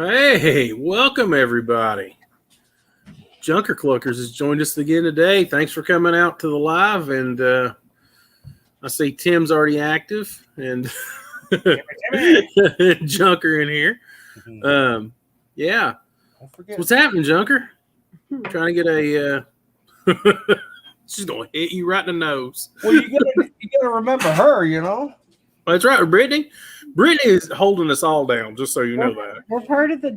Hey, welcome everybody. Junker Cluckers has joined us again today. Thanks for coming out to the live. And I see Tim's already active and Junker in here. Yeah. Don't forget. What's happening, Junker? Trying to get a. She's gonna hit you right in the nose. Well, you gotta remember her, you know. That's right, Brittany. Brittany is holding us all down, just so you know that. We're part of the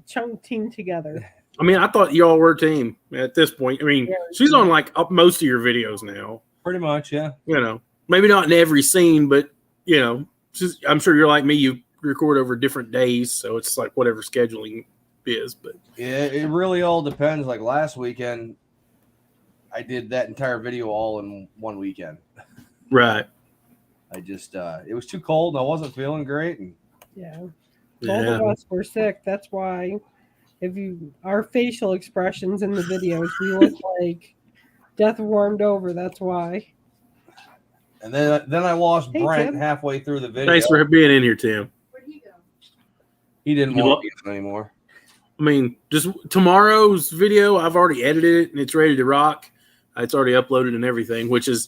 chunk team together. I mean, I thought y'all were a team at this point. I mean, she's on like most of your videos now. Pretty much, yeah. You know, maybe not in every scene, but you know, I'm sure you're like me. You record over different days, so it's like whatever scheduling is. But yeah, it really all depends. Like last weekend, I did that entire video all in one weekend. Right. I just it was too cold and I wasn't feeling great. And Both of us were sick. That's why our facial expressions in the videos, we look like death warmed over. That's why. And then I lost Brent Tim. halfway through the video. Thanks for being in here, Tim. Where'd he go? He didn't want to be anymore. I mean, just tomorrow's video, I've already edited it and it's ready to rock. It's already uploaded and everything, which is,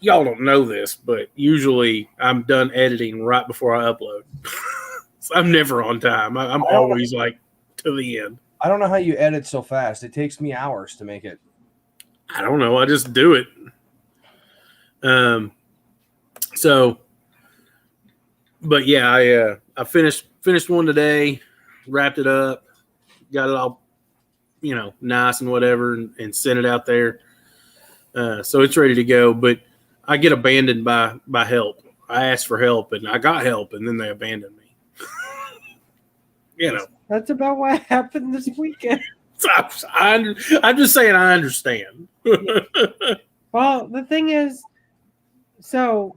y'all don't know this, but usually I'm done editing right before I upload. So I'm never on time. I'm always like to the end. I don't know how you edit so fast. It takes me hours to make it. I don't know. I just do it. But yeah, I finished one today, wrapped it up, got it all, nice and whatever, and sent it out there. So it's ready to go. But I get abandoned by help. I asked for help and I got help, and then they abandoned me. That's about what happened this weekend. I'm just saying I understand. Well, the thing is, so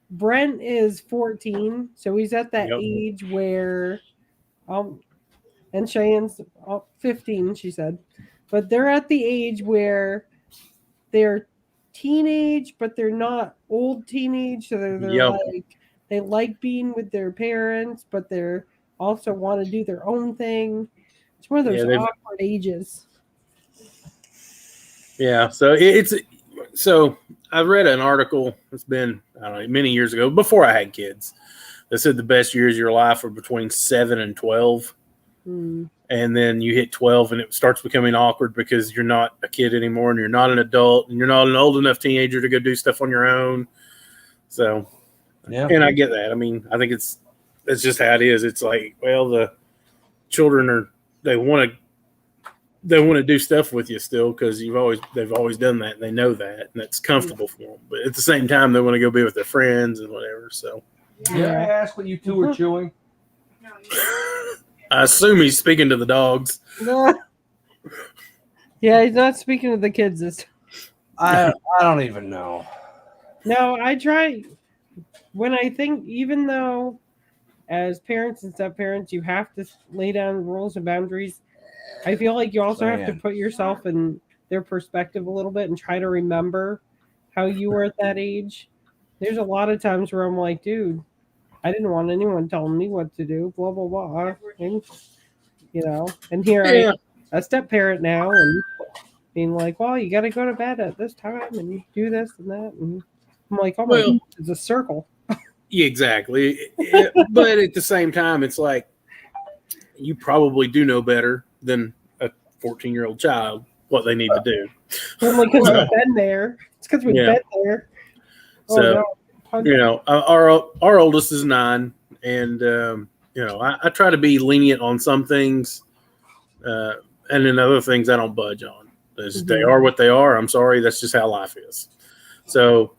Brent is 14, so he's at that age where, and Cheyenne's 15, she said, but they're at the age where they're teenage, but they're not old teenage, so they're like, they like being with their parents, but they're also want to do their own thing. It's one of those awkward ages. Yeah, so I've read an article. It's been, I don't know, many years ago, before I had kids, that said the best years of your life are between 7 and 12. And then you hit 12 and it starts becoming awkward because you're not a kid anymore and you're not an adult and you're not an old enough teenager to go do stuff on your own. So, and I get that. I mean, I think it's just how it is. It's like, well, the children they want to do stuff with you still because they've always done that and they know that and that's comfortable for them. But at the same time, they want to go be with their friends and whatever. So, I asked what you two were chewing. No, I assume he's speaking to the dogs. Yeah, he's not speaking to the kids this time. I don't even know. No, I try when I think, even though as parents and step-parents, you have to lay down rules and boundaries, I feel like you also have to put yourself in their perspective a little bit and try to remember how you were at that age. There's a lot of times where I'm like, dude, I didn't want anyone telling me what to do, blah, blah, blah. And, and here I am, a step-parent now, and being like, well, you got to go to bed at this time and do this and that. And I'm like, oh my God, it's a circle. Yeah, exactly. But at the same time, it's like you probably do know better than a 14-year-old child what they need to do. Only because we've been there. It's because we've been there. So, our oldest is 9, and I try to be lenient on some things, and then other things I don't budge on. They are what they are. I'm sorry, that's just how life is. So.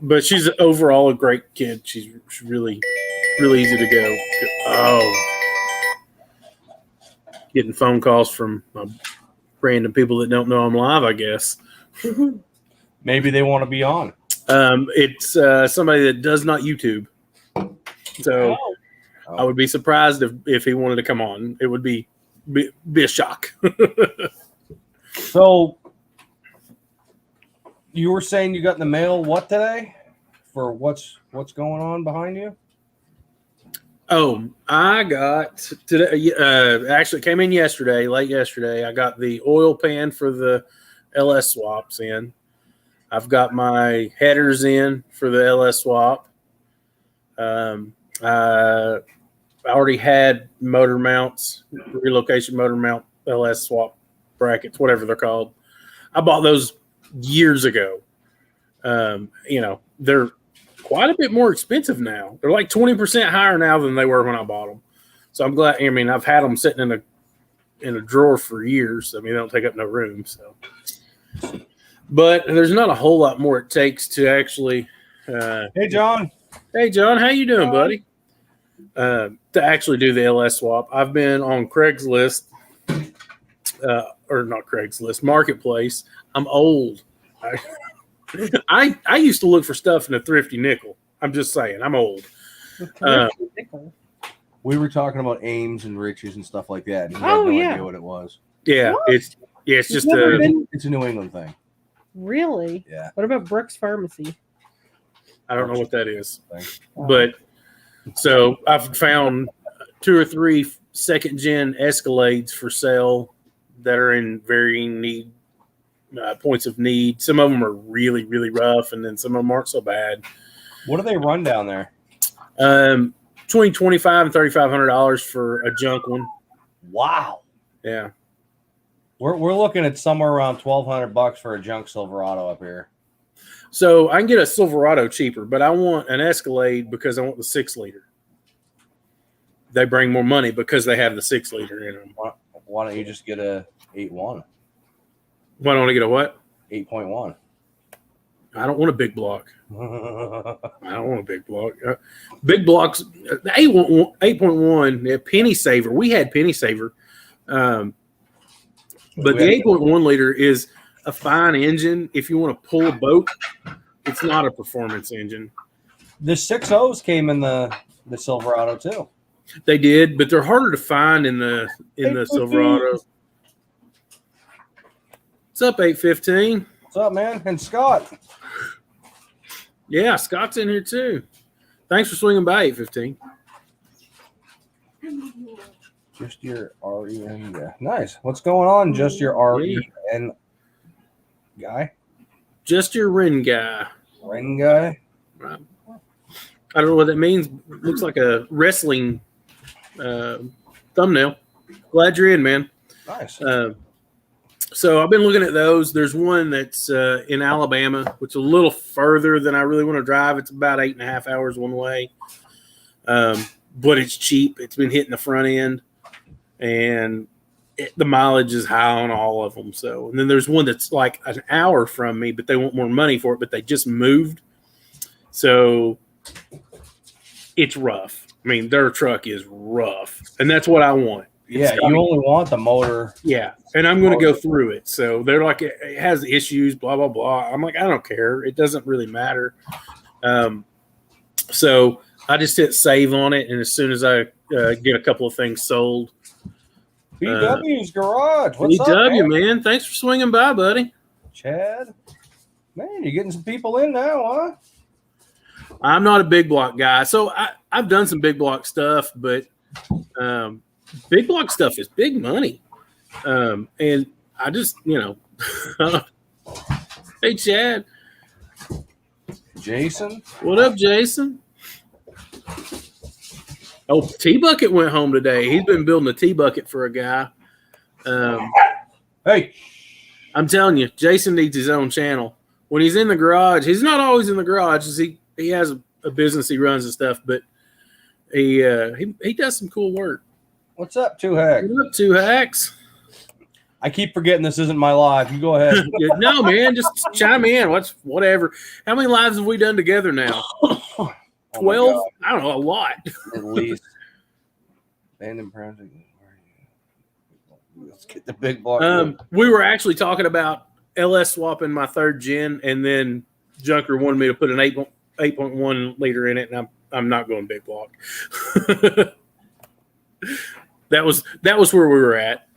But she's overall a great kid. She's really, really easy to go. Oh, getting phone calls from random people that don't know I'm live, I guess. Maybe they want to be on. It's somebody that does not YouTube. So I would be surprised if he wanted to come on. It would be a shock. So you were saying you got in the mail what today? For what's going on behind you? Oh, I got today. Actually, it came in yesterday, late yesterday. I got the oil pan for the LS swaps in. I've got my headers in for the LS swap. I already had motor mounts, relocation motor mount, LS swap brackets, whatever they're called. I bought those years ago. They're quite a bit more expensive now. They're like 20% higher now than they were when I bought them. So I'm glad. I mean, I've had them sitting in a drawer for years. I mean, they don't take up no room. So, but there's not a whole lot more it takes to actually. Hey, John. Hey, John, how you doing, buddy? To actually do the LS swap, I've been on Craigslist, or not Craigslist, Marketplace. I'm old. I used to look for stuff in a thrifty nickel. I'm just saying, I'm old. We were talking about Ames and Riches and stuff like that. And had no idea what it was. Yeah, what? it's just it's a New England thing. Really? Yeah. What about Brooks Pharmacy? I don't know what that is, but so I've found 2 or 3 second-gen Escalades for sale that are in varying need points of need. Some of them are really, really rough, and then some of them aren't so bad. What do they run down there? Between $2,500 and $3,500 for a junk one. Wow. Yeah. We're looking at somewhere around $1,200 for a junk Silverado up here. So I can get a Silverado cheaper, but I want an Escalade because I want the 6-liter. They bring more money because they have the 6-liter in them. Why don't you just get a 8.1? Why don't I get a what? 8.1. I don't want a big block. I don't want a big block. Big blocks, 8.1, penny saver. We had penny saver. But the 8.1 liter is a fine engine. If you want to pull a boat, it's not a performance engine. The 6.0s came in the Silverado too. They did, but they're harder to find in the Silverado. What's up, 815? What's up, man? And Scott. Yeah, Scott's in here too. Thanks for swinging by, 815. Just your REN guy. Nice. What's going on? Just your REN guy? Just your REN guy. REN guy? Right. I don't know what that means. Looks like a wrestling thumbnail. Glad you're in, man. Nice. So I've been looking at those. There's one that's in Alabama, which is a little further than I really want to drive. It's about 8.5 hours one way. But it's cheap. It's been hitting the front end, and the mileage is high on all of them. So, and then there's one that's like an hour from me, but they want more money for it, but they just moved. So it's rough. I mean, their truck is rough, and that's what I want. Yeah, you only want the motor. Yeah, and I'm going to go through it. So they're like, it has issues, blah, blah, blah. I'm like, I don't care. It doesn't really matter. So I just hit save on it, and as soon as I get a couple of things sold. BW's Garage. What's up, man? Thanks for swinging by, buddy. Chad. Man, you're getting some people in now, huh? I'm not a big block guy. So I've done some big block stuff, but big block stuff is big money. And I just, hey, Chad. Jason. What up, Jason? Oh, T-Bucket went home today. He's been building a T-Bucket for a guy. Hey. I'm telling you, Jason needs his own channel. When he's in the garage, he's not always in the garage. He has a business he runs and stuff, but he does some cool work. What's up, Two Hacks? What up, Two Hacks? I keep forgetting this isn't my live. You go ahead. No, man, just chime in. Whatever. How many lives have we done together now? 12? I don't know, a lot. At least. Abandoned project. Let's get the big block. We were actually talking about LS swapping my 3rd gen, and then Junker wanted me to put an 8.1 liter in it, and I'm not going big block. That was where we were at.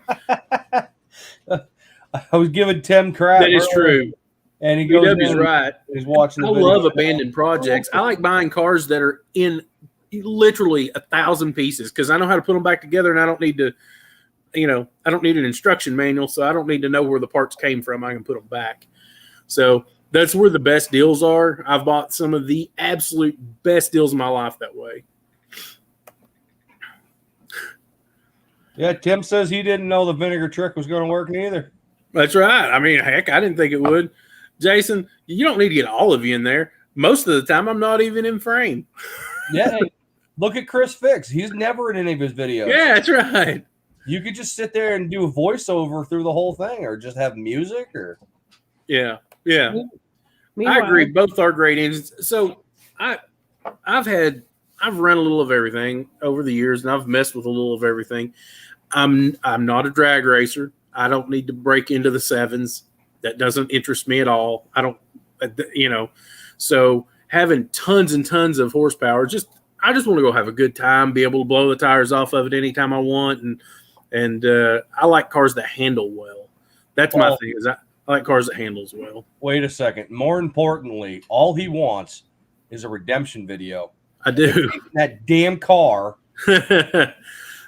I was giving Tim crap. That is true. And he goes, BW's right. He's watching. I love abandoned projects. I like buying cars that are in literally 1,000 pieces because I know how to put them back together, and I don't need to, I don't need an instruction manual, so I don't need to know where the parts came from. I can put them back. So that's where the best deals are. I've bought some of the absolute best deals in my life that way. Yeah, Tim says he didn't know the vinegar trick was going to work neither. That's right. I mean, heck, I didn't think it would. Jason, you don't need to get all of you in there. Most of the time, I'm not even in frame. Yeah, hey, look at Chris Fix. He's never in any of his videos. Yeah, that's right. You could just sit there and do a voiceover through the whole thing, or just have music, or yeah. Meanwhile, I agree. Both are great engines. So I've run a little of everything over the years, and I've messed with a little of everything. I'm not a drag racer. I don't need to break into the sevens. That doesn't interest me at all. I don't, so having tons and tons of horsepower, I just want to go have a good time, be able to blow the tires off of it anytime I want. And I like cars that handle well. That's my thing is I like cars that handles well. Wait a second. More importantly, all he wants is a redemption video. I do. That damn car.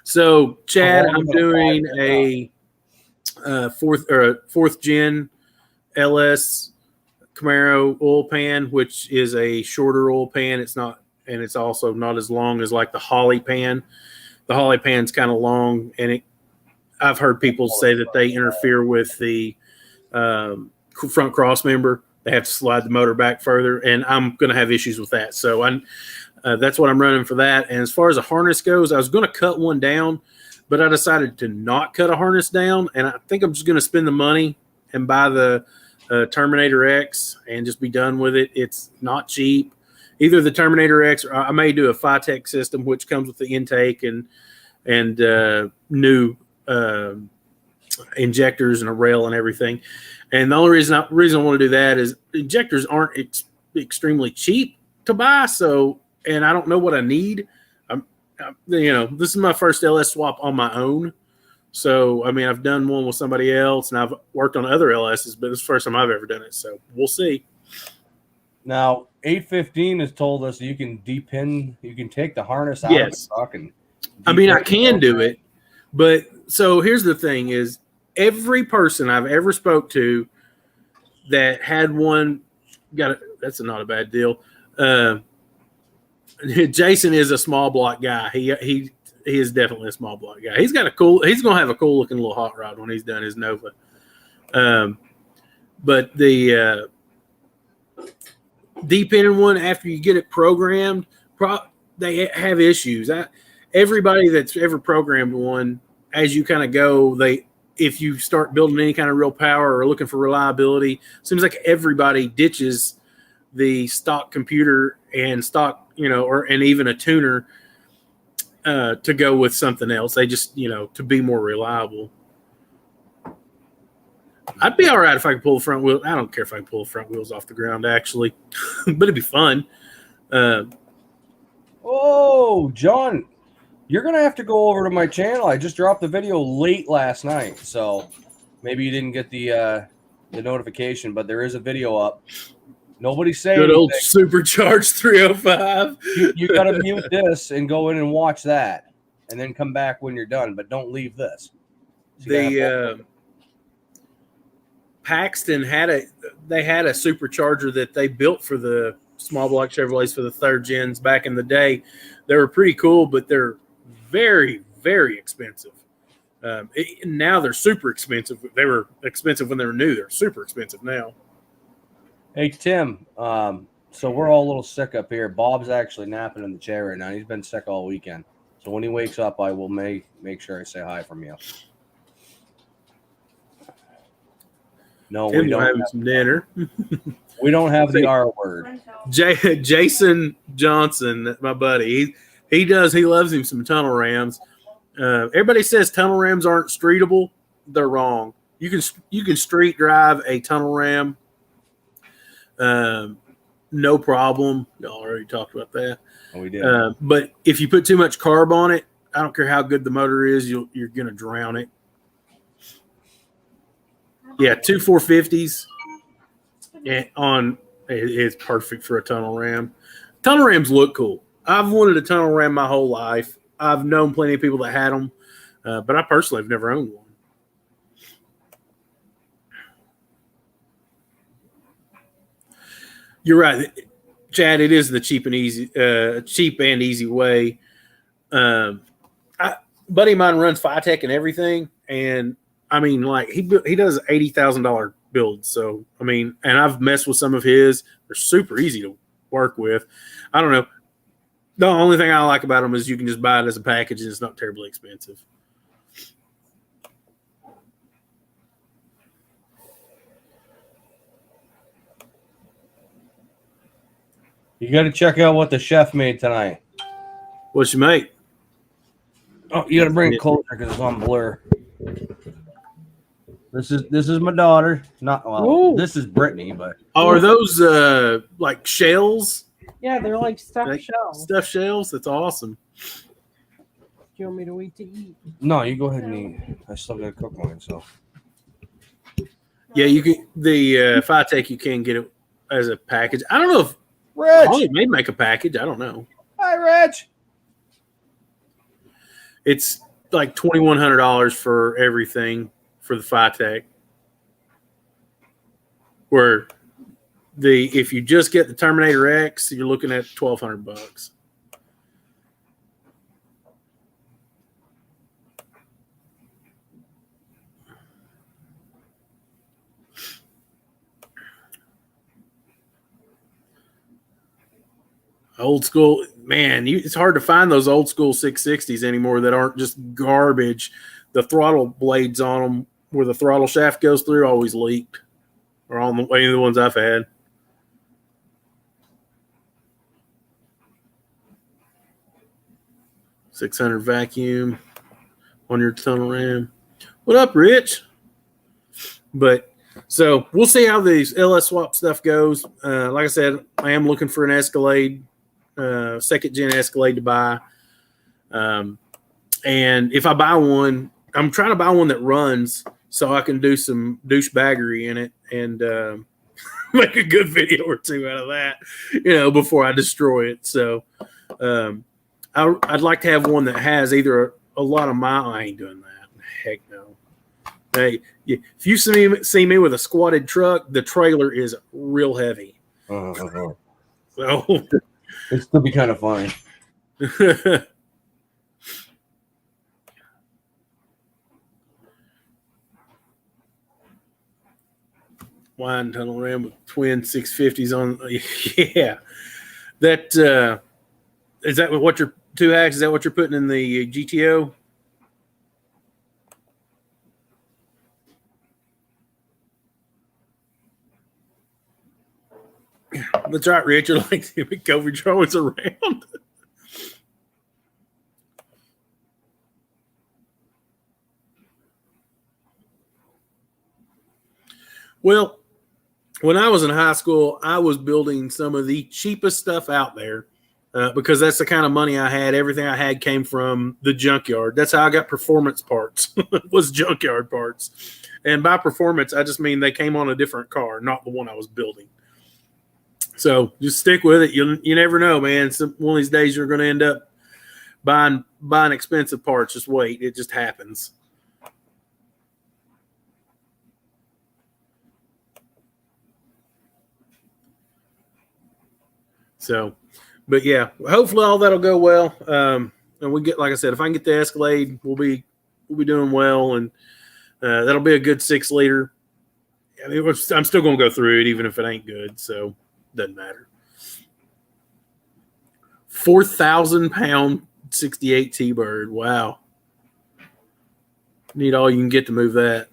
So, Chad, I'm doing a fourth gen LS Camaro oil pan, which is a shorter oil pan. It's also not as long as like the Holly pan. The Holly pan's kind of long, and I've heard people say that they interfere with the front cross member. They have to slide the motor back further, and I'm going to have issues with that. So that's what I'm running for that. And as far as a harness goes, I was going to cut one down, but I decided to not cut a harness down, and I think I'm just going to spend the money and buy the Terminator X and just be done with it. It's not cheap. Either the Terminator X, or I may do a Phytech system, which comes with the intake and new injectors and a rail and everything. And the only reason I want to do that is injectors aren't extremely cheap to buy. So, and I don't know what I need. This is my first LS swap on my own. So, I mean, I've done one with somebody else, and I've worked on other LSs, but this is the first time I've ever done it. So, we'll see. Now, 815 has told us you can depin, you can take the harness out of the truck. And I mean, I can do it, but so here's the thing: is every person I've ever spoke to that had one that's not a bad deal. Jason is a small block guy. He is definitely a small block guy. He's gonna have a cool looking little hot rod when he's done his Nova. But the deep in one, after you get it programmed, they have issues. Everybody that's ever programmed one, as you kind of go, if you start building any kind of real power or looking for reliability, seems like everybody ditches the stock computer and stock, and even a tuner to go with something else. They just, to be more reliable. I'd be all right if I could pull the front wheel. I don't care if I can pull the front wheels off the ground, actually, but it'd be fun. Oh, John, you're going to have to go over to my channel. I just dropped the video late last night, so maybe you didn't get the notification, but there is a video up. Nobody's saying good old supercharged 305. You got to mute this and go in and watch that, and then come back when you're done, but don't leave this. So Paxton had a supercharger that they built for the small block Chevrolets for the third gens back in the day. They were pretty cool, but they're very, very expensive. Now they're super expensive. They were expensive when they were new. They're super expensive now. Hey, Tim, so we're all a little sick up here. Bob's actually napping in the chair right now. He's been sick all weekend. So when he wakes up, I will make sure I say hi from you. No, Tim we don't have some dinner. We don't have the R word. Jason Johnson, my buddy, he loves him some tunnel rams. Everybody says tunnel rams aren't streetable. They're wrong. You can street drive a tunnel ram. No problem. Y'all already talked about that. Oh, we did. But if you put too much carb on it, I don't care how good the motor is, you're going to drown it. Yeah, 2 450s it's perfect for a tunnel ram. Tunnel rams look cool. I've wanted a tunnel ram my whole life. I've known plenty of people that had them, but I personally have never owned one. You're right, Chad. It is the cheap and easy way. Buddy of mine runs Phytech and everything, and I mean, like he does $80,000 builds. So I mean, and I've messed with some of his. They're super easy to work with. I don't know. The only thing I like about them is you can just buy it as a package, and it's not terribly expensive. You got to check out what the chef made tonight. What's you make? Oh, you got to bring it closer because it's on blur. This is my daughter. Not well. This is Brittany, but are those like shells? Yeah, they're like stuffed shells. Stuffed shells. That's awesome. Do you want me to wait to eat? No, you go ahead and eat. I still got to cook mine, so. Yeah, you can. The Phytech, you can get it as a package. I don't know if Rich may make a package. I don't know. Hi, Rich. It's like $2,100 for everything for the Phytech. Where if you just get the Terminator X, you're looking at $1,200. Old school, man, it's hard to find those old school 660s anymore that aren't just garbage. The throttle blades on them, where the throttle shaft goes through, always leaked, or on any of the ones I've had. $600 vacuum on your tunnel ram. What up, Rich? But so we'll see how these LS swap stuff goes. Like I said, I am looking for an Escalade. Second gen Escalade to buy, and if I buy one, I'm trying to buy one that runs so I can do some douchebaggery in it and make a good video or two out of that, before I destroy it. So I'd like to have one that has either a lot of miles. I ain't doing that. Heck no. Hey, if you see me with a squatted truck, the trailer is real heavy. So. It still be kind of funny. Wine tunnel ram with twin 650s on. Yeah. That is that what your 2-ax? Is that what you're putting in the GTO? That's right, Rich. You're like COVID always around. Well, when I was in high school, I was building some of the cheapest stuff out there because that's the kind of money I had. Everything I had came from the junkyard. That's how I got performance parts, was junkyard parts. And by performance, I just mean they came on a different car, not the one I was building. So just stick with it. You never know, man. One of these days you're going to end up buying expensive parts. Just wait. It just happens. So, but yeah, hopefully all that'll go well. And we get, like I said, if I can get the Escalade, we'll be doing well, and that'll be a good 6-liter. I mean, I'm still going to go through it, even if it ain't good. So. Doesn't matter. 4,000-pound 68 T-Bird. Wow. Need all you can get to move that.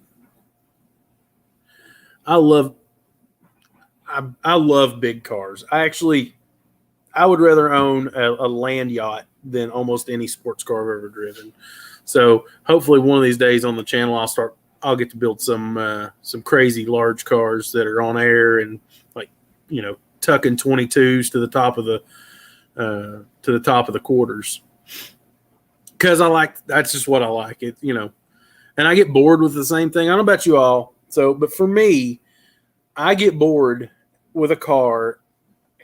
I love big cars. I would rather own a land yacht than almost any sports car I've ever driven. So hopefully one of these days on the channel I'll get to build some crazy large cars that are on air and tucking 22s to the top of the quarters, because that's just what I like it, and I get bored with the same thing. I don't know about you all, but for me, I get bored with a car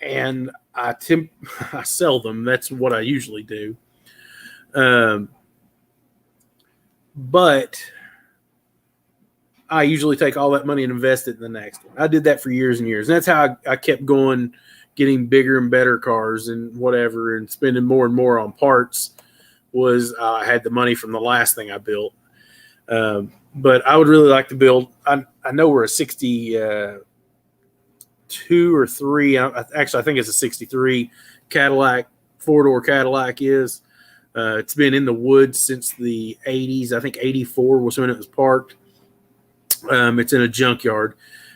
and I sell them. That's what I usually do. But I usually take all that money and invest it in the next one. I did that for years and years. And that's how I kept going, getting bigger and better cars and whatever, and spending more and more on parts. Was I had the money from the last thing I built. But I would really like to build. I know we're a 62 or 3. Actually, I think it's a 63 Cadillac, 4-door Cadillac is. It's been in the woods since the 80s. I think 84 was when it was parked. It's in a junkyard.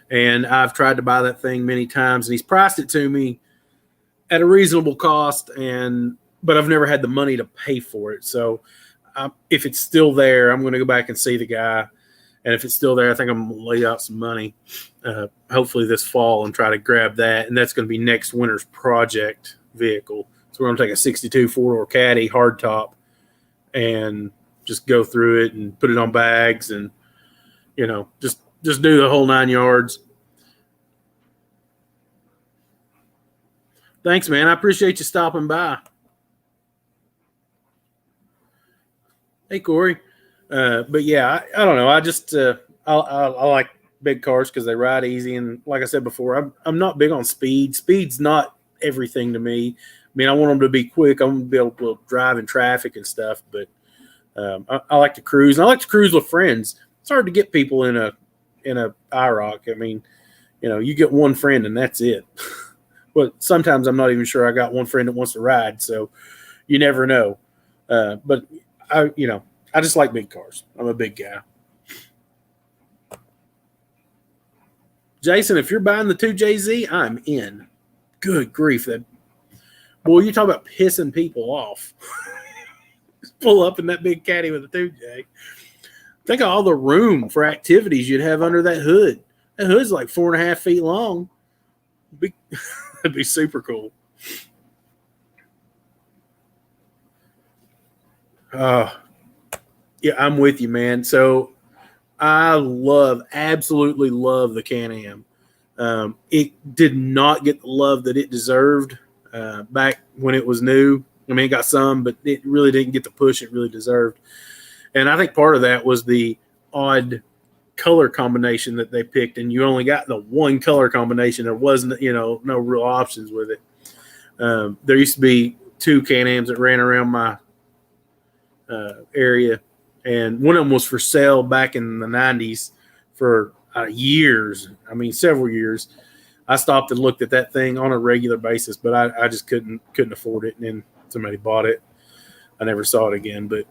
And I've tried to buy that thing many times. And he's priced it to me at a reasonable cost. But I've never had the money to pay for it. So if it's still there, I'm going to go back and see the guy. And if it's still there, I think I'm going to lay out some money, hopefully this fall, and try to grab that. And that's going to be next winter's project vehicle. So we're going to take a 62 4-door Caddy hardtop and just go through it and put it on bags and, just do the whole 9 yards. Thanks, man. I appreciate you stopping by. Hey, Corey. But yeah, I don't know. I just I like big cars because they ride easy, and like I said before, I'm not big on speed. Speed's not everything to me. I mean, I want them to be quick. I want to be able to drive in traffic and stuff. But I like to cruise, and I like to cruise with friends. It's hard to get people in a IROC. I mean, you get one friend and that's it. But sometimes I'm not even sure I got one friend that wants to ride, so you never know. But I just like big cars. I'm a big guy. Jason, if you're buying the 2JZ, I'm in. Good grief. Boy, you talk about pissing people off. Just pull up in that big caddy with a 2J. Think of all the room for activities you'd have under that hood. That hood's like 4.5 feet long. That'd be super cool. Yeah, I'm with you, man. So I absolutely love the Can-Am. It did not get the love that it deserved back when it was new. I mean, it got some, but it really didn't get the push it really deserved. And I think part of that was the odd color combination that they picked, and you only got the one color combination. There wasn't, no real options with it. There used to be 2 Can-Ams that ran around my area, and one of them was for sale back in the 90s for years. I mean, several years. I stopped and looked at that thing on a regular basis, but I just couldn't afford it. And then somebody bought it. I never saw it again, but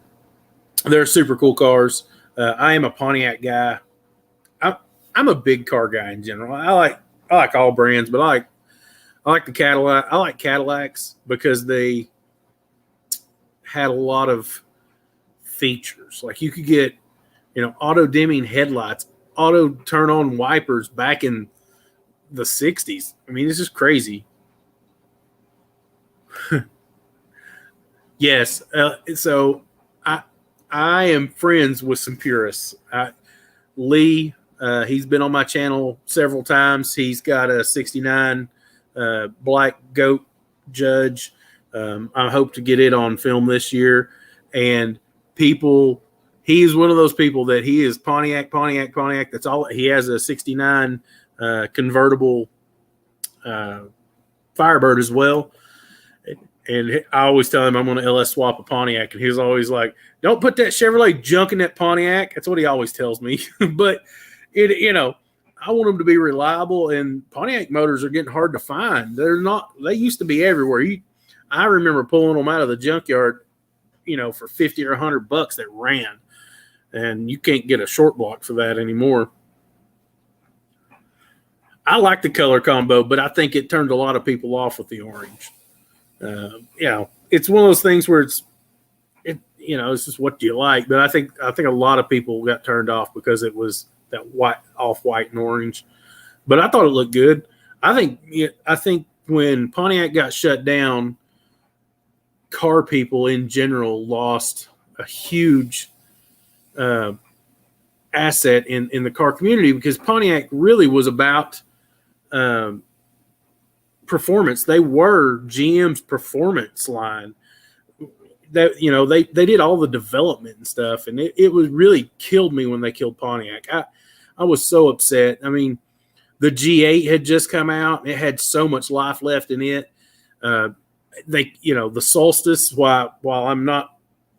they're super cool cars. I am a Pontiac guy. I'm a big car guy in general. I like all brands, but I like the Cadillac. I like Cadillacs because they had a lot of features. Like you could get, auto dimming headlights, auto turn on wipers back in the 60s. I mean, it's just crazy. Yes. So I am friends with some purists. Lee, he's been on my channel several times. He's got a 69 Black Goat Judge. I hope to get it on film this year. And he's one of those people that he is Pontiac. That's all. He has a 69 convertible Firebird as well. And I always tell him I'm going to LS swap a Pontiac. And he's always like, don't put that Chevrolet junk in that Pontiac. That's what he always tells me. But, I want them to be reliable. And Pontiac motors are getting hard to find. They used to be everywhere. I remember pulling them out of the junkyard, for $50 or $100 that ran. And you can't get a short block for that anymore. I like the color combo, but I think it turned a lot of people off with the orange. It's one of those things where it's just what you like. But I think a lot of people got turned off because it was that off-white and orange. But I thought it looked good. I think when Pontiac got shut down, car people in general lost a huge asset in the car community, because Pontiac really was about performance. They were GM's performance line. That, you know, they did all the development and stuff, and it was really killed me when they killed Pontiac. I was so upset. I mean, the G8 had just come out. It had so much life left in it. They, you know, the Solstice, while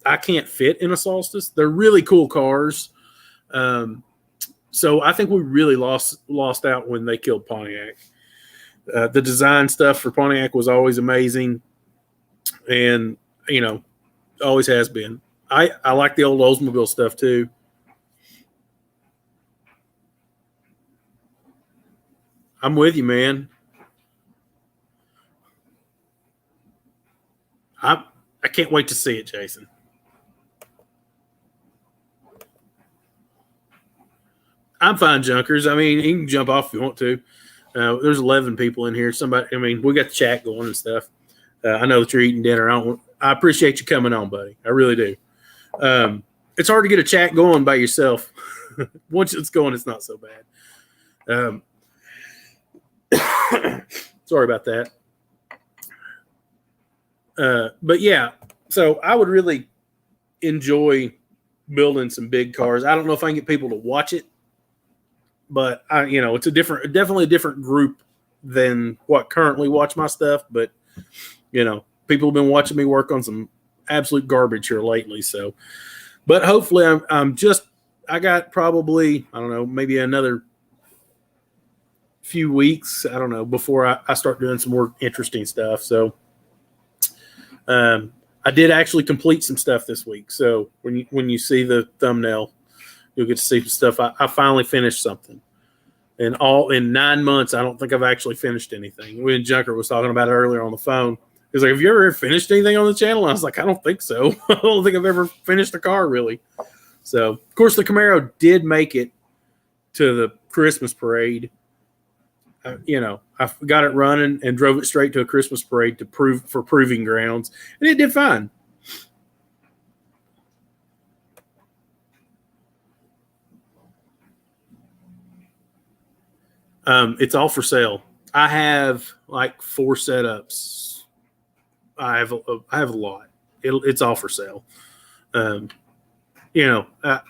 I can't fit in a Solstice. They're really cool cars. So I think we really lost out when they killed Pontiac. The design stuff for Pontiac was always amazing, and, you know, always has been. I like the old Oldsmobile stuff too. I'm with you, man. I can't wait to see it, Jason. I'm fine, junkers. I mean, you can jump off if you want to. There's 11 people in here. Somebody, I mean, we got the chat going and stuff. I know that you're eating dinner. I appreciate you coming on, buddy. I really do. It's hard to get a chat going by yourself. Once it's going, it's not so bad. Sorry about that. But yeah, so I would really enjoy building some big cars. I don't know if I can get people to watch it, but you know, it's definitely a different group than what currently watch my stuff. But, you know, people have been watching me work on some absolute garbage here lately. So, but hopefully I got probably, I don't know, maybe another few weeks, I don't know, before I start doing some more interesting stuff. So, I did actually complete some stuff this week. So when you see the thumbnail, you'll get to see some stuff. I finally finished something. And in 9 months, I don't think I've actually finished anything. When Junker was talking about it earlier on the phone, he was like, "Have you ever finished anything on the channel?" And I was like, "I don't think so. I don't think I've ever finished a car, really." So, of course, the Camaro did make it to the Christmas parade. You know, I got it running and drove it straight to a Christmas parade for proving grounds, and it did fine. It's all for sale. I have like 4 setups. I have a lot. It's all for sale. You know,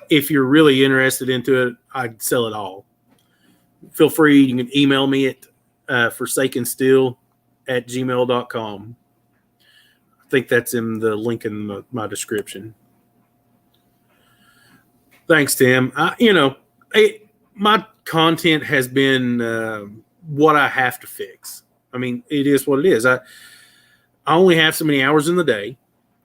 if you're really interested into it, I'd sell it all. Feel free. You can email me at forsakensteel@gmail.com. I think that's in the link in my description. Thanks, Tim. You know, my content has been what I have to fix. I mean, it is what it is. I only have so many hours in the day,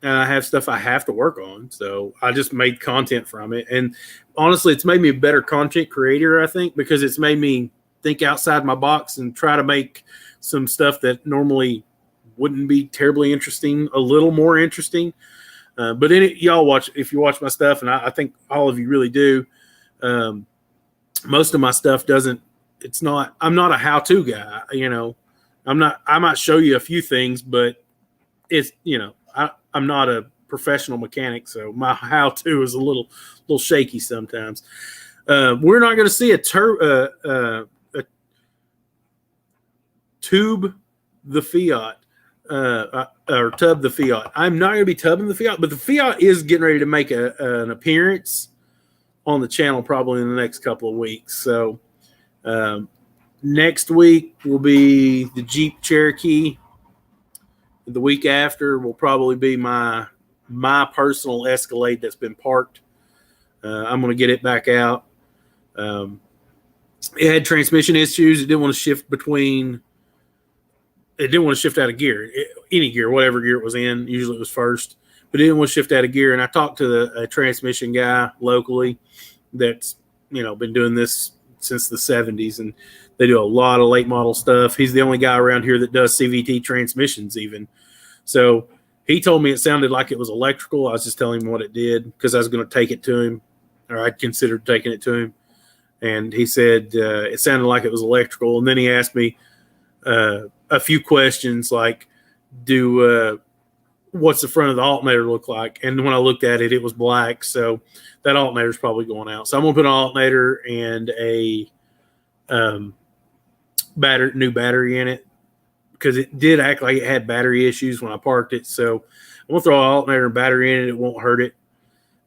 and I have stuff I have to work on. So I just made content from it. And honestly, it's made me a better content creator, I think, because it's made me think outside my box and try to make some stuff that normally wouldn't be terribly interesting a little more interesting. But y'all watch, if you watch my stuff, and I think all of you really do, most of my stuff I'm not a how-to guy, you know. I might show you a few things, but it's, you know, I'm not a professional mechanic, so my how-to is a little shaky sometimes. We're not going to see a tube the Fiat or tub the Fiat. I'm not going to be tubbing the Fiat, but the Fiat is getting ready to make an appearance on the channel probably in the next couple of weeks. So next week will be the Jeep Cherokee. The week after will probably be my personal Escalade that's been parked. I'm going to get it back out. It had transmission issues. It didn't want to shift out of gear. Any gear, whatever gear it was in. Usually it was first. But it didn't want to shift out of gear. And I talked to a transmission guy locally that's, you know, been doing this since the 70s. And they do a lot of late model stuff. He's the only guy around here that does CVT transmissions even. So he told me it sounded like it was electrical. I was just telling him what it did because I was going to take it to him, or I'd considered taking it to him. And he said it sounded like it was electrical. And then he asked me a few questions like, what's the front of the alternator look like? And when I looked at it, it was black. So that alternator is probably going out. So I'm going to put an alternator and a new battery in it, because it did act like it had battery issues when I parked it. So I'm going to throw an alternator and battery in it. It won't hurt it.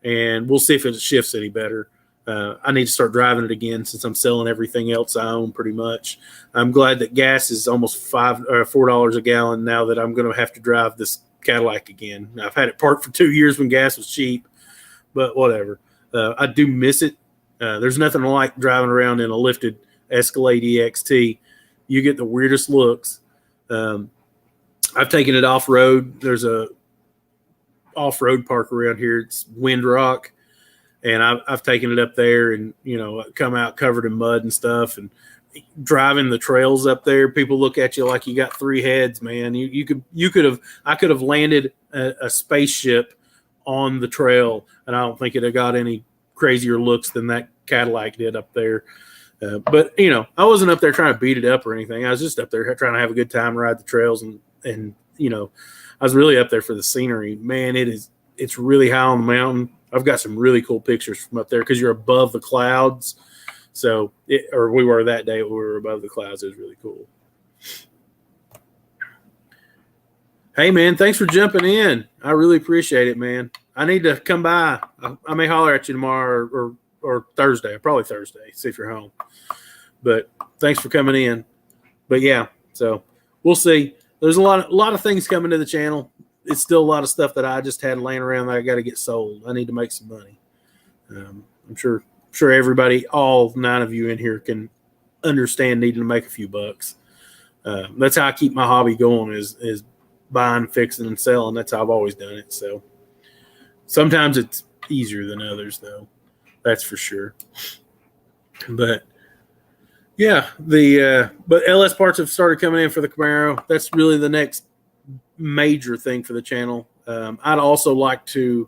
And we'll see if it shifts any better. I need to start driving it again since I'm selling everything else I own pretty much. I'm glad that gas is almost $4 a gallon now that I'm going to have to drive this Cadillac again. Now, I've had it parked for 2 years when gas was cheap, but whatever. I do miss it. There's nothing like driving around in a lifted Escalade EXT. You get the weirdest looks. I've taken it off-road. There's a off-road park around here. It's Windrock, and I've taken it up there and, come out covered in mud and stuff. And driving the trails up there, people look at you like you got 3 heads, man. I could have landed a spaceship on the trail, and I don't think it'd have got any crazier looks than that Cadillac did up there. But I wasn't up there trying to beat it up or anything. I was just up there trying to have a good time and ride the trails, and I was really up there for the scenery. Man, it's really high on the mountain. I've got some really cool pictures from up there because you're above the clouds. So, we were that day. We were above the clouds. It was really cool. Hey, man, thanks for jumping in. I really appreciate it, man. I need to come by. I may holler at you tomorrow or Thursday, probably Thursday, see if you're home. But thanks for coming in. But yeah, so we'll see. There's a lot of things coming to the channel. It's still a lot of stuff that I just had laying around that I got to get sold. I need to make some money. I'm sure everybody, all 9 of you in here, can understand needing to make a few bucks. That's how I keep my hobby going is buying, fixing, and selling. That's how I've always done it. So sometimes it's easier than others, though. That's for sure. But yeah, but LS parts have started coming in for the Camaro. That's really the next major thing for the channel. I'd also like to.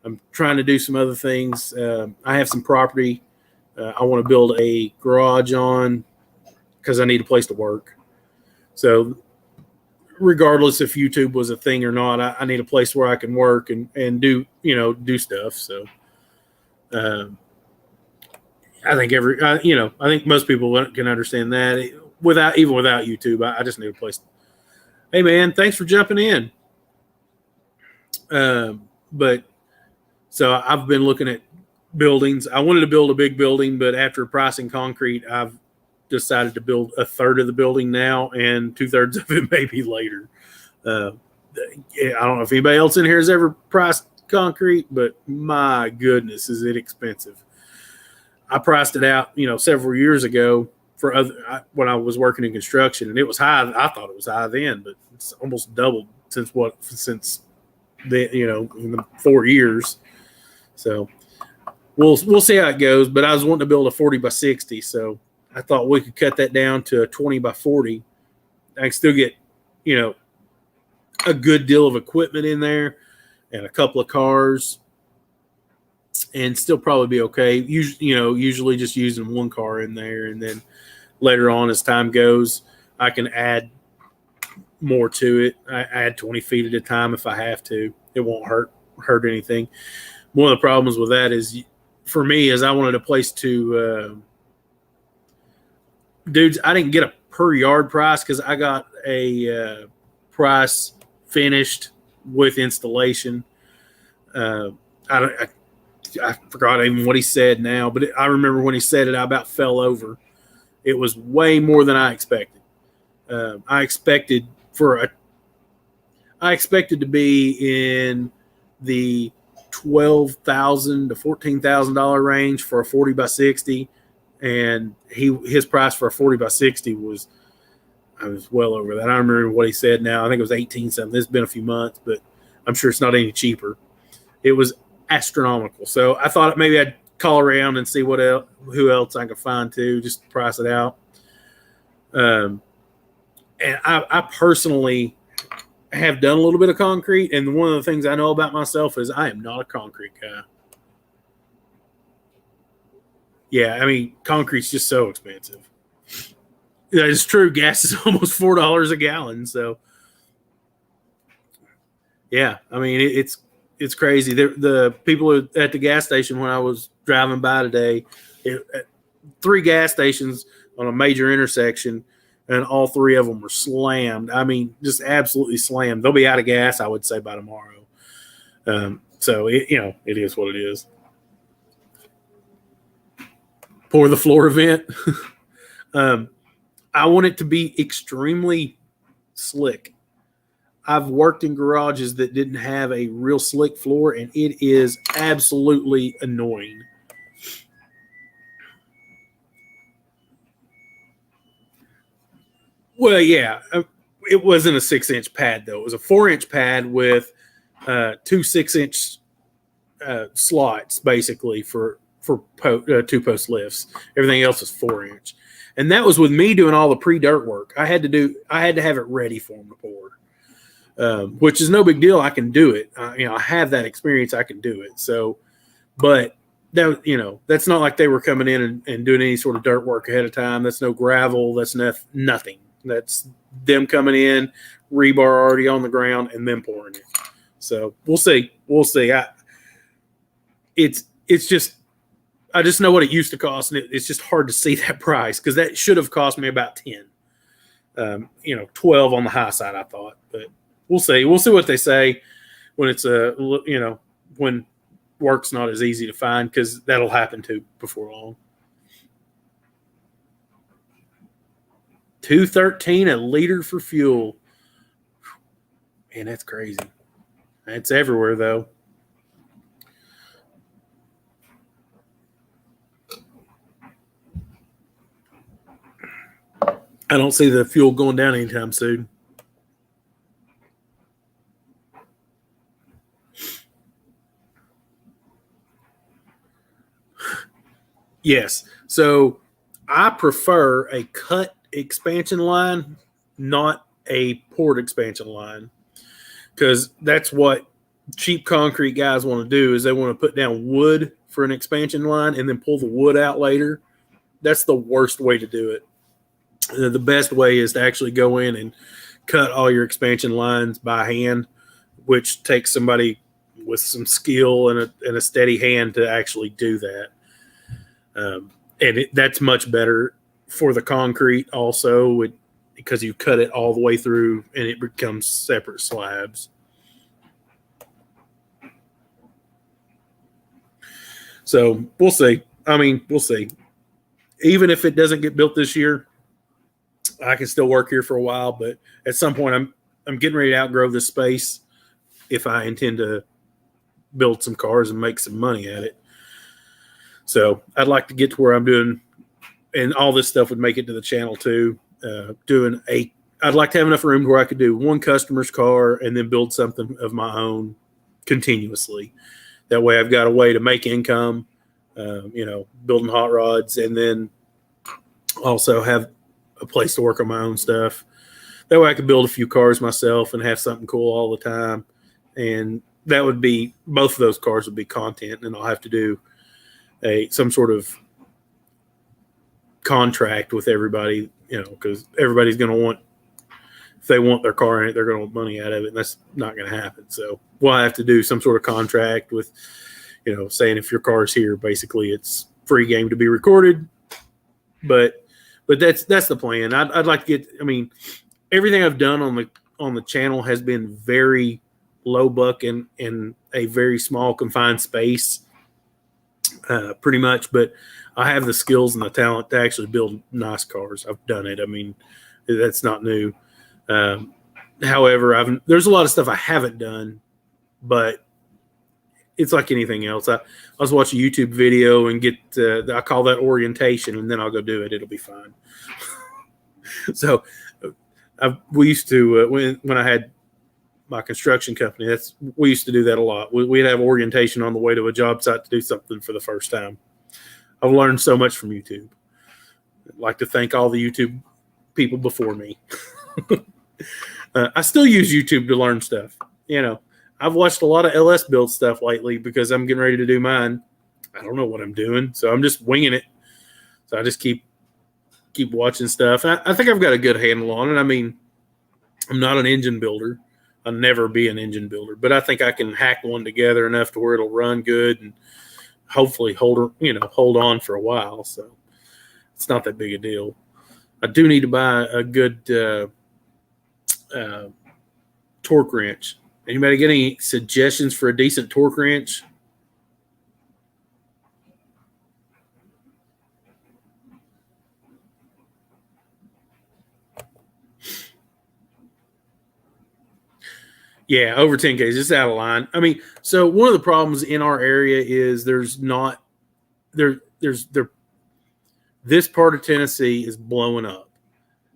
I'm trying to do some other things. I have some property I want to build a garage on because I need a place to work. So regardless if YouTube was a thing or not, I need a place where I can work and do stuff. So I think I think most people can understand that even without YouTube. I just need a place. Hey man, thanks for jumping in. But so I've been looking at buildings. I wanted to build a big building, but after pricing concrete, I've decided to build a third of the building now, and 2/3 of it maybe later. I don't know if anybody else in here has ever priced concrete, but my goodness, is it expensive. I priced it out, several years ago for when I was working in construction, and it was high. I thought it was high then, but it's almost doubled since in the 4 years. So we'll see how it goes. But I was wanting to build a 40 by 60, so I thought we could cut that down to a 20 by 40. I can still get, a good deal of equipment in there and a couple of cars, and still probably be okay. Usually just using one car in there, and then later on as time goes, I can add more to it. I add 20 feet at a time if I have to. It won't hurt anything. One of the problems with that is, for me, is I wanted a place to dudes. I didn't get a per yard price because I got a price finished with installation. I forgot even what he said now, but I remember when he said it, I about fell over. It was way more than I expected. I expected to be in the $12,000 to $14,000 range for a 40 by 60, and his price for a 40 by 60 was well over that. I don't remember what he said now. I think it was 18 something. It's been a few months, but I'm sure it's not any cheaper. It was astronomical. So I thought maybe I'd call around and see who else I could find too, just to price it out. And I personally have done a little bit of concrete, and one of the things I know about myself is I am not a concrete guy. Yeah, I mean, concrete's just so expensive. That is true. Gas is almost $4 a gallon. So, yeah, I mean, it's crazy. The people at the gas station when I was driving by today, 3 gas stations on a major intersection, and all 3 of them were slammed. I mean, just absolutely slammed. They'll be out of gas, I would say, by tomorrow. So it is what it is. For the floor event, I want it to be extremely slick. I've worked in garages that didn't have a real slick floor, and it is absolutely annoying. Well, yeah, it wasn't a 6-inch pad, though. It was a 4-inch pad with 2 6-inch slots, basically, for 2-post lifts. Everything else was 4-inch. And that was with me doing all the pre-dirt work. I had to have it ready for them to pour, which is no big deal. I can do it. I have that experience. I can do it. So, but that, that's not like they were coming in and doing any sort of dirt work ahead of time. That's no gravel. That's nothing. That's them coming in, rebar already on the ground, and then pouring it. So we'll see. It's just, I just know what it used to cost, and it's just hard to see that price because that should have cost me about 10. 12 on the high side, I thought, but we'll see. We'll see what they say when it's when work's not as easy to find, because that'll happen too before long. $2.13 a liter for fuel. Man, that's crazy. It's everywhere though. I don't see the fuel going down anytime soon. Yes. So I prefer a cut expansion line, not a poured expansion line, because that's what cheap concrete guys want to do, is they want to put down wood for an expansion line and then pull the wood out later. That's the worst way to do it. The best way is to actually go in and cut all your expansion lines by hand, which takes somebody with some skill and a steady hand to actually do that. That's much better for the concrete also, because you cut it all the way through and it becomes separate slabs. So we'll see. We'll see. Even if it doesn't get built this year, I can still work here for a while, but at some point I'm getting ready to outgrow this space if I intend to build some cars and make some money at it. So I'd like to get to where I'm doing, and all this stuff would make it to the channel too. I'd like to have enough room where I could do one customer's car and then build something of my own continuously. That way I've got a way to make income, building hot rods, and then also have a place to work on my own stuff. That way I could build a few cars myself and have something cool all the time. And that would be, both of those cars would be content, and I'll have to do some sort of contract with everybody, because everybody's going to want, if they want their car in it, they're going to want money out of it, and that's not going to happen. So we'll have to do some sort of contract with, saying if your car's here, basically it's free game to be recorded. But that's the plan. I'd like to get, everything I've done on the channel has been very low buck in a very small confined space, pretty much. But I have the skills and the talent to actually build nice cars. I've done it. That's not new. However, there's a lot of stuff I haven't done, but it's like anything else. I was watching a YouTube video and get, I call that orientation, and then I'll go do it. It'll be fine. So we used to, when I had my construction company, we used to do that a lot. We'd have orientation on the way to a job site to do something for the first time. I've learned so much from YouTube. I'd like to thank all the YouTube people before me. I still use YouTube to learn stuff. I've watched a lot of LS build stuff lately because I'm getting ready to do mine. I don't know what I'm doing, so I'm just winging it. So I just keep watching stuff. I think I've got a good handle on it. I'm not an engine builder. I'll never be an engine builder, but I think I can hack one together enough to where it'll run good and hopefully hold on for a while. So it's not that big a deal. I do need to buy a good torque wrench. Anybody get any suggestions for a decent torque wrench? Yeah, over 10Ks. It's out of line. I mean, so one of the problems in our area is there's this part of Tennessee is blowing up,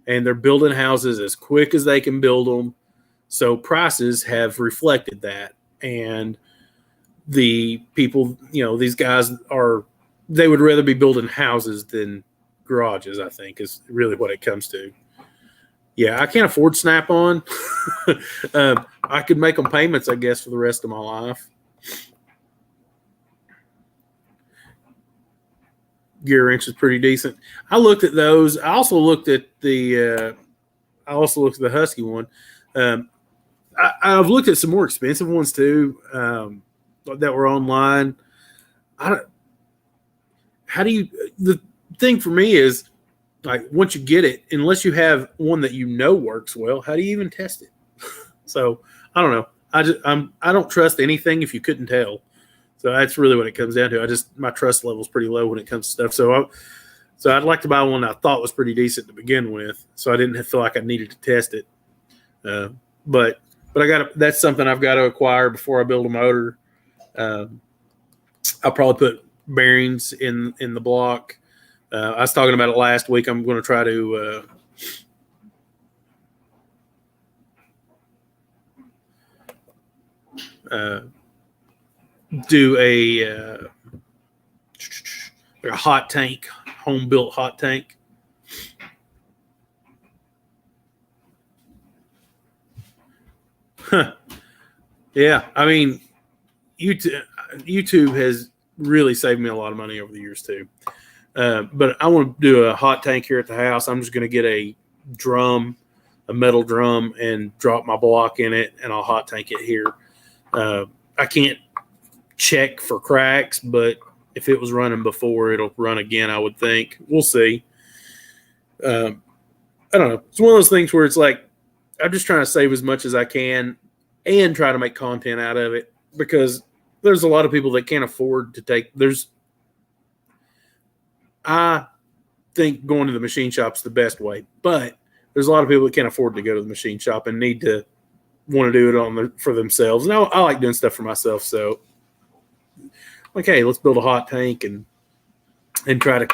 and they're building houses as quick as they can build them. So prices have reflected that, and the people, these guys they would rather be building houses than garages, I think, is really what it comes to. Yeah, I can't afford Snap-on. I could make them payments, I guess, for the rest of my life. Gear wrench is pretty decent. I looked at those. I also looked at the Husky one. I've looked at some more expensive ones too that were online. The thing for me is, like, once you get it, unless you have one that works well, how do you even test it? So I don't know. I don't trust anything if you couldn't tell. So that's really what it comes down to. My trust level is pretty low when it comes to stuff. So I'd like to buy one I thought was pretty decent to begin with, so I didn't feel like I needed to test it. But that's something I've got to acquire before I build a motor. I'll probably put bearings in the block. I was talking about it last week. I'm going to try to do a hot tank, home built hot tank. Yeah, I mean, YouTube has really saved me a lot of money over the years too. But I want to do a hot tank here at the house. I'm just going to get a metal drum, and drop my block in it, and I'll hot tank it here. I can't check for cracks, but if it was running before, it'll run again, I would think. We'll see. I don't know. It's one of those things where it's like, I'm just trying to save as much as I can and try to make content out of it, because there's a lot of people that can't afford to take. I think going to the machine shop is the best way, but there's a lot of people that can't afford to go to the machine shop and need to want to do it for themselves. And I like doing stuff for myself, so like, hey, let's build a hot tank and try to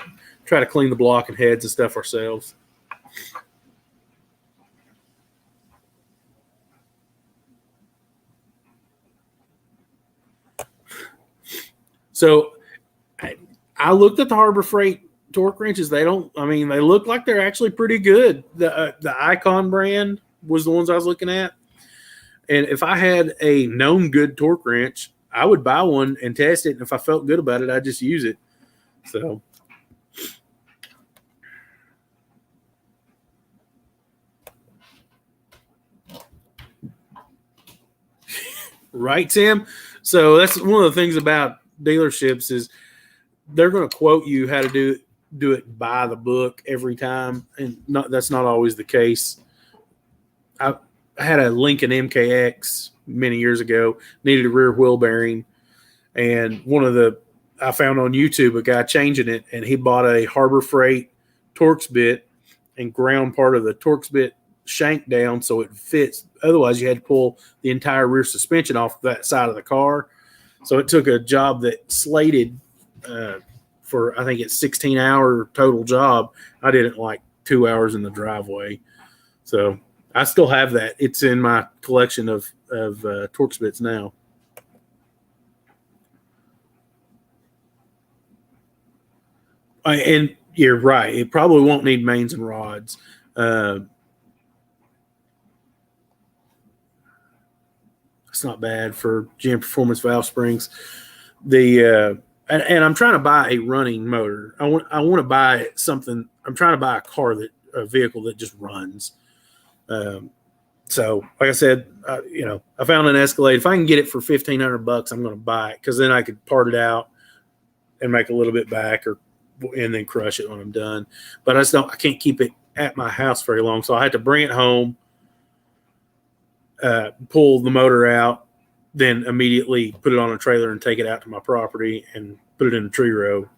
clean the block and heads and stuff ourselves. So I looked at the Harbor Freight torque wrenches. They look like they're actually pretty good. The Icon brand was the ones I was looking at. And if I had a known good torque wrench, I would buy one and test it. And if I felt good about it, I'd just use it. So. Right, Sam? So that's one of the things about dealerships is they're going to quote you how to do it by the book every time, and that's not always the case. I had a Lincoln MKX many years ago, needed a rear wheel bearing, and I found on YouTube a guy changing it, and he bought a Harbor Freight Torx bit and ground part of the Torx bit shank down so it fits. Otherwise, you had to pull the entire rear suspension off that side of the car. So it took a job that slated for, I think it's 16-hour total job. I did it in like 2 hours in the driveway. So I still have that. It's in my collection of Torx bits now. And you're right. It probably won't need mains and rods. It's not bad for GM Performance valve springs. And I'm trying to buy a running motor. I want to buy something. I'm trying to buy a vehicle that just runs. So like I said, I found an Escalade. If I can get it for $1,500, I'm going to buy it, because then I could part it out and make a little bit back, and then crush it when I'm done. But I can't keep it at my house very long. So I had to bring it home, pull the motor out, then immediately put it on a trailer and take it out to my property and put it in a tree row.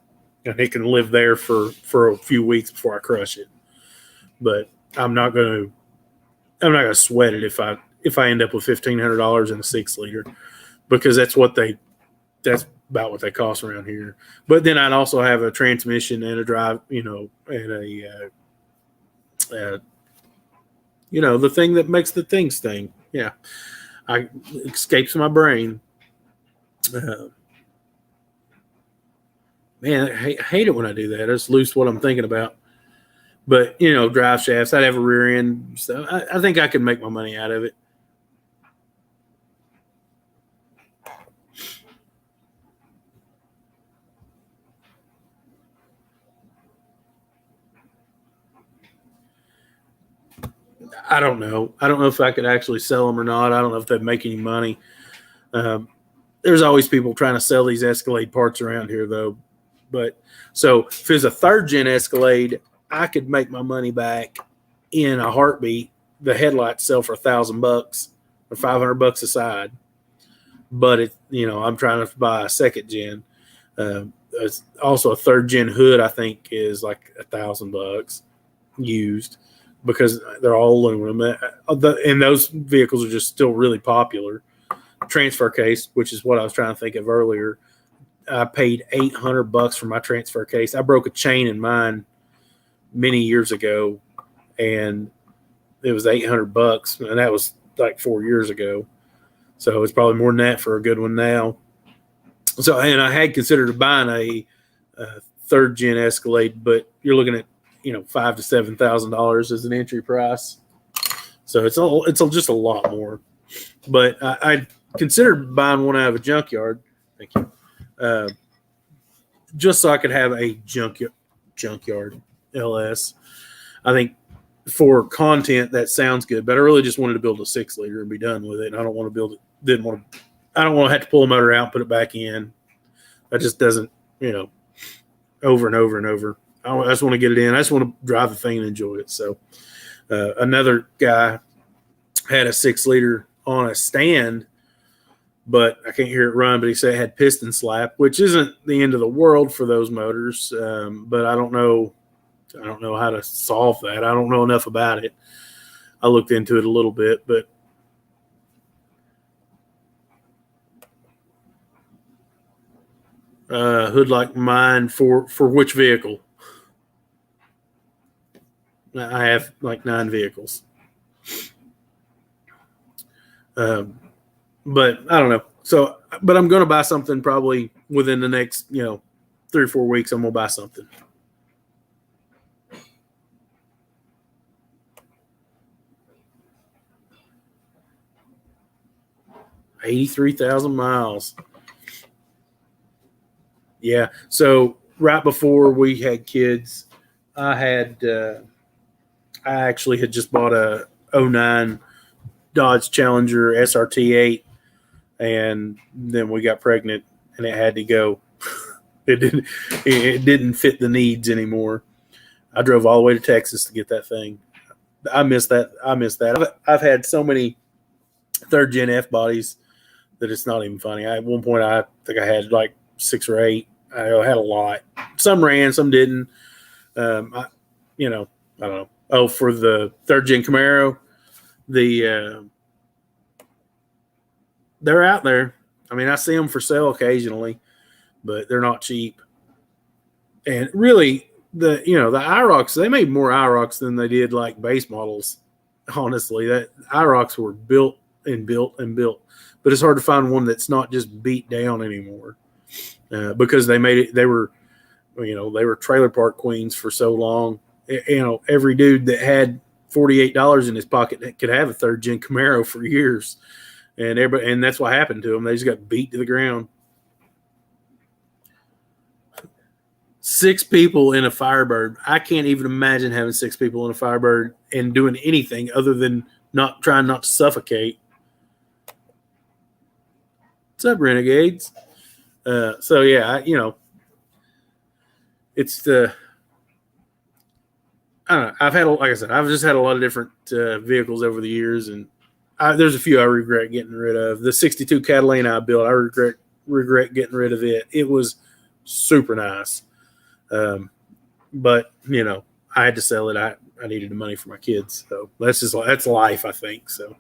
And it can live there for a few weeks before I crush it. But I'm not gonna sweat it if I end up with $1,500 in a 6-liter, because that's about what they cost around here. But then I'd also have a transmission and a drive, and the thing that makes the things thing. Yeah, escapes my brain. Man, I hate it when I do that. I just lose what I'm thinking about. But, drive shafts, I'd have a rear end. So I think I could make my money out of it. I don't know. I don't know if I could actually sell them or not. I don't know if they'd make any money. There's always people trying to sell these Escalade parts around here, though. But so if it's a 3rd-gen Escalade, I could make my money back in a heartbeat. The headlights sell for $1,000 or $500 a side. But I'm trying to buy a 2nd-gen. Also a 3rd-gen hood, I think, is like $1,000 used, because they're all aluminum. And those vehicles are just still really popular. Transfer case, which is what I was trying to think of earlier. I paid $800 for my transfer case. I broke a chain in mine many years ago, and it was $800, and that was like 4 years ago. So it's probably more than that for a good one now. So, and I had considered buying a 3rd-gen Escalade, but you're looking at $5,000 to $7,000 as an entry price. So it's just a lot more. But I considered buying one out of a junkyard. Thank you. Just so I could have a junkyard LS. I think for content that sounds good, but I really just wanted to build a 6-liter and be done with it. And I don't want to build it. I don't want to have to pull the motor out and put it back in. That just doesn't, over and over and over. I just want to get it in. I just want to drive the thing and enjoy it. So another guy had a 6-liter on a stand, but I can't hear it run. But he said it had piston slap, which isn't the end of the world for those motors. But I don't know how to solve that. I don't know enough about it. I looked into it a little bit, but hood like mine for which vehicle? I have like 9 vehicles. But I don't know. So, but I'm going to buy something probably within the next, 3 or 4 weeks. I'm going to buy something. $83,000 miles. Yeah. So right before we had kids, I actually had just bought a 09 Dodge Challenger SRT8, and then we got pregnant and it had to go. It didn't fit the needs anymore. I drove all the way to Texas to get that thing. I miss that. I've had so many 3rd-gen F bodies that it's not even funny. At one point, I think I had like 6 or 8. I had a lot. Some ran, some didn't. I don't know. Oh, for the 3rd-gen Camaro, they're out there. I mean, I see them for sale occasionally, but they're not cheap. And really, the IROCs, they made more IROCs than they did like base models. Honestly, that IROCs were built and built and built, but it's hard to find one that's not just beat down anymore, because they made it. They were trailer park queens for so long. Every dude that had $48 in his pocket could have a 3rd-gen Camaro for years, and that's what happened to them. They just got beat to the ground. 6 people in a Firebird. I can't even imagine having 6 people in a Firebird and doing anything other than trying not to suffocate. What's up, Renegades? So yeah, it's I don't know. I've had, like I said, I've just had a lot of different vehicles over the years, and there's a few I regret getting rid of. The '62 Catalina I built, I regret getting rid of it. It was super nice, but I had to sell it. I needed the money for my kids, so that's life, I think. So,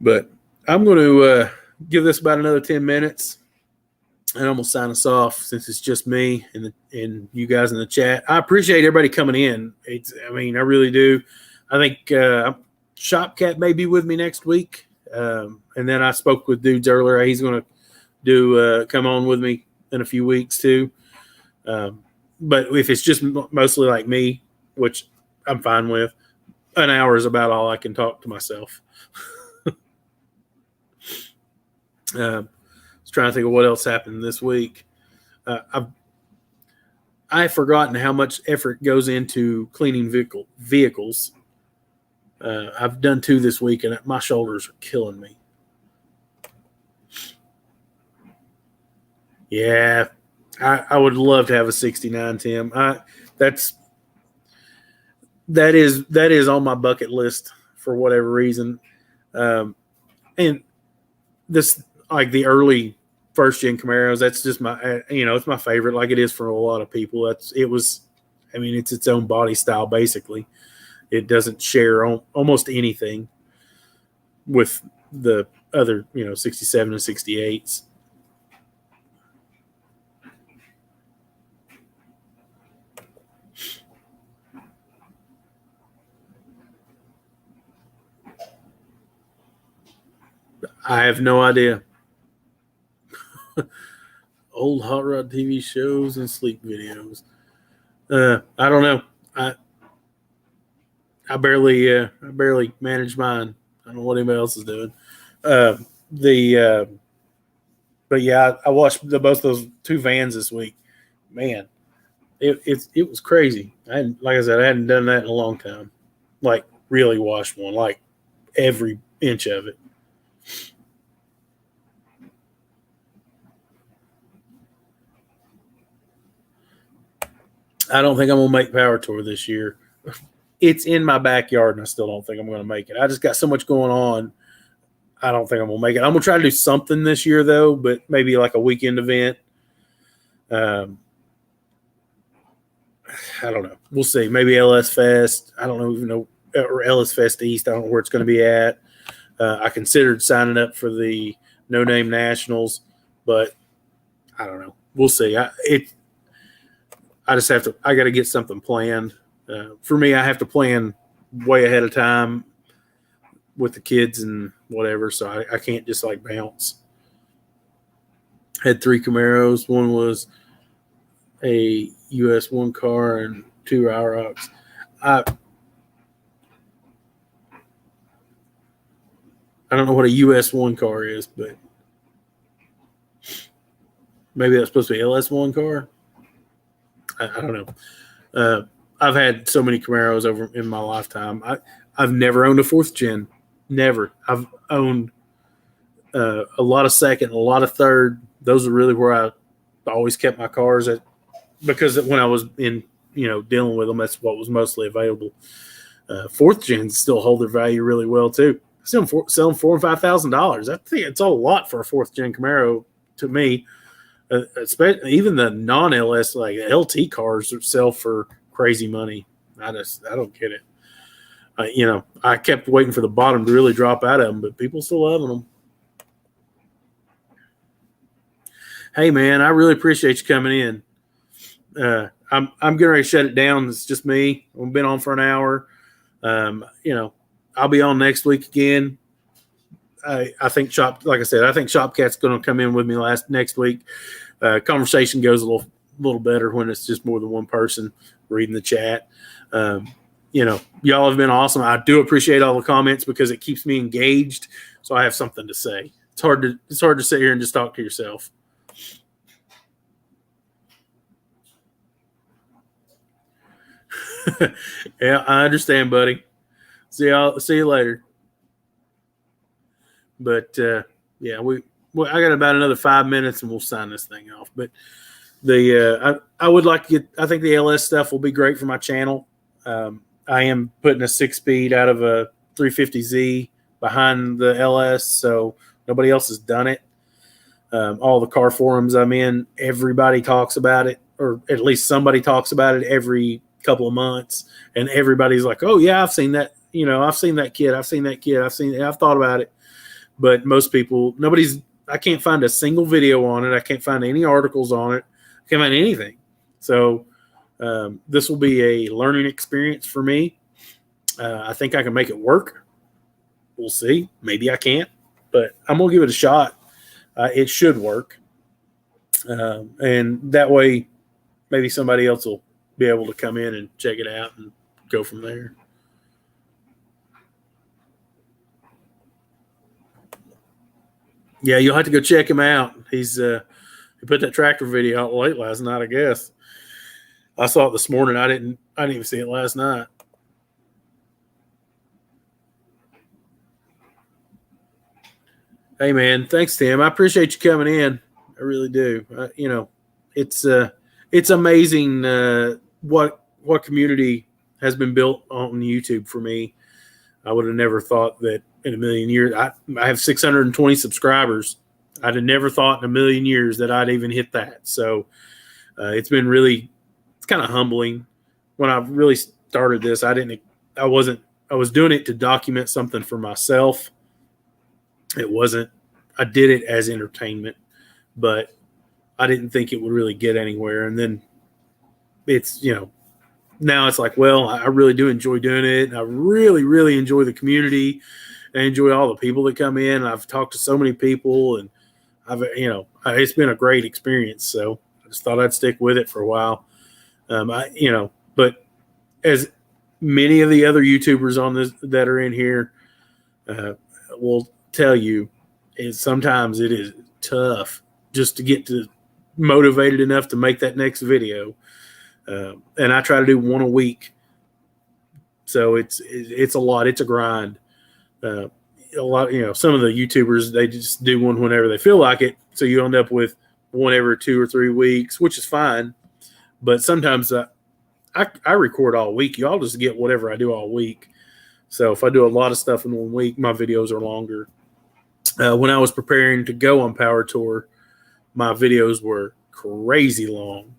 but I'm going to give this about another 10 minutes. And I'm going to sign us off since it's just me and you guys in the chat. I appreciate everybody coming in. I really do. I think Shopcat may be with me next week. And then I spoke with Dudes earlier. He's going to come on with me in a few weeks too. But if it's just mostly like me, which I'm fine with, an hour is about all I can talk to myself. Trying to think of what else happened this week. I've forgotten how much effort goes into cleaning vehicles. I've done 2 this week, and my shoulders are killing me. Yeah, I would love to have a '69 Tim. That is on my bucket list for whatever reason. And this, like the early first gen Camaros, that's just it's my favorite, like it is for a lot of people. It's its own body style basically. It doesn't share almost anything with the other 67 and 68s. I have no idea. Old hot rod TV shows and sleep videos. I don't know. I barely manage mine. I don't know what anybody else is doing. But yeah, I watched both those 2 vans this week. Man, it was crazy. Like I said, I hadn't done that in a long time. Like really washed one, like every inch of it. I don't think I'm going to make Power Tour this year. It's in my backyard, and I still don't think I'm going to make it. I just got so much going on. I don't think I'm going to make it. I'm going to try to do something this year, though, but maybe like a weekend event. I don't know. We'll see. Maybe LS Fest. I don't even know. Or LS Fest East. I don't know where it's going to be at. I considered signing up for the No Name Nationals, but I don't know. We'll see. I just have to. I got to get something planned. For me, I have to plan way ahead of time with the kids and whatever, so I can't just like bounce. Had 3 Camaros. One was a US 1 car and 2 IROCs. I don't know what a US 1 car is, but maybe that's supposed to be LS 1 car. I don't know. I've had so many Camaros over in my lifetime. I've never owned a 4th gen. Never. I've owned a lot of 2nd, a lot of 3rd. Those are really where I always kept my cars at, because when I was in, dealing with them, that's what was mostly available. 4th gens still hold their value really well too. Selling $4,000 and $5,000. I think it's a lot for a 4th gen Camaro to me. Especially even the non-LS like LT cars sell for crazy money. I don't get it. I kept waiting for the bottom to really drop out of them, but people still loving them. Hey man, I really appreciate you coming in. I'm getting ready to shut it down. It's just me. I've been on for an hour. I'll be on next week again. I think like I said, I think Shopcat's going to come in with me next week. Conversation goes a little better when it's just more than one person reading the chat. Y'all have been awesome. I do appreciate all the comments because it keeps me engaged, so I have something to say. It's hard to sit here and just talk to yourself. Yeah, I understand, buddy. See you later. But yeah, I got about another 5 minutes and we'll sign this thing off. But I would like to get. I think the LS stuff will be great for my channel. I am putting a 6-speed out of a 350Z behind the LS, so nobody else has done it. All the car forums I'm in, everybody talks about it, or at least somebody talks about it every couple of months, and everybody's like, "Oh yeah, I've seen that. I've seen that kit. I've thought about it." But most people, I can't find a single video on it. I can't find any articles on it. I can't find anything. So this will be a learning experience for me. I think I can make it work. We'll see. Maybe I can't, but I'm going to give it a shot. It should work. And that way, maybe somebody else will be able to come in and check it out and go from there. Yeah, you'll have to go check him out. He put that tractor video out late last night, I guess. I saw it this morning. I didn't even see it last night. Hey man, thanks Tim. I appreciate you coming in. I really do. It's amazing what community has been built on YouTube for me. I would have never thought that in a million years. I have 620 subscribers. I'd have never thought in a million years that I'd even hit that. So it's been really, it's kind of humbling. When I really started this, I was doing it to document something for myself. I did it as entertainment, but I didn't think it would really get anywhere. And then now it's like, well, I really do enjoy doing it. I really, really enjoy the community. I enjoy all the people that come in. I've talked to so many people, and it's been a great experience. So I just thought I'd stick with it for a while. But as many of the other YouTubers on this that are in here will tell you, sometimes it is tough just to get motivated enough to make that next video. And I try to do one a week. So it's a lot. It's a grind. A lot, some of the YouTubers, they just do one whenever they feel like it. So you end up with one every 2 or 3 weeks, which is fine. But sometimes I record all week. Y'all just get whatever I do all week. So if I do a lot of stuff in 1 week, my videos are longer. When I was preparing to go on Power Tour, my videos were crazy long.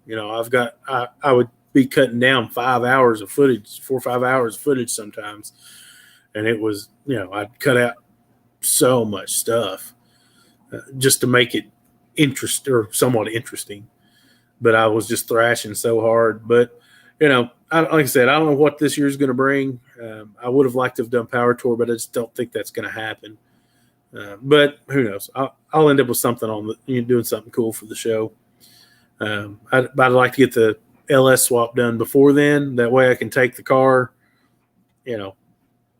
I would be cutting down 5 hours of footage, 4 or 5 hours of footage sometimes. And it was, I'd cut out so much stuff just to make it somewhat interesting. But I was just thrashing so hard. But, like I said, I don't know what this year's going to bring. I would have liked to have done Power Tour, but I just don't think that's going to happen. But who knows? I'll end up with something doing something cool for the show. I'd like to get the LS swap done before then. That way I can take the car,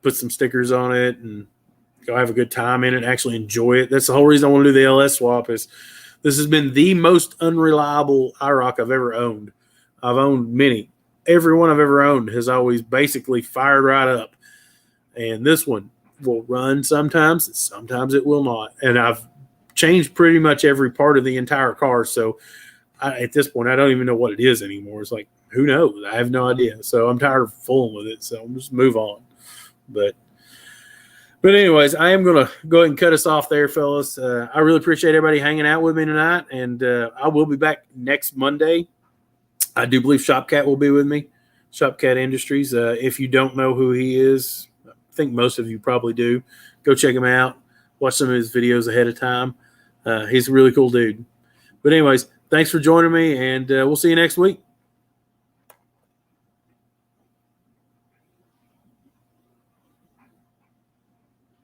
put some stickers on it and go have a good time in it and actually enjoy it. That's the whole reason I want to do the LS swap. Is this has been the most unreliable IROC I've ever owned. I've owned many. Every one I've ever owned has always basically fired right up. And this one will run sometimes, and sometimes it will not. And I've changed pretty much every part of the entire car. So at this point, I don't even know what it is anymore. It's like, who knows? I have no idea. So I'm tired of fooling with it. So I'm just move on. But anyways, I am going to go ahead and cut us off there, fellas. I really appreciate everybody hanging out with me tonight. And I will be back next Monday. I do believe Shopcat will be with me, Shopcat Industries. If you don't know who he is, I think most of you probably do. Go check him out. Watch some of his videos ahead of time. He's a really cool dude. But anyways, thanks for joining me, and we'll see you next week.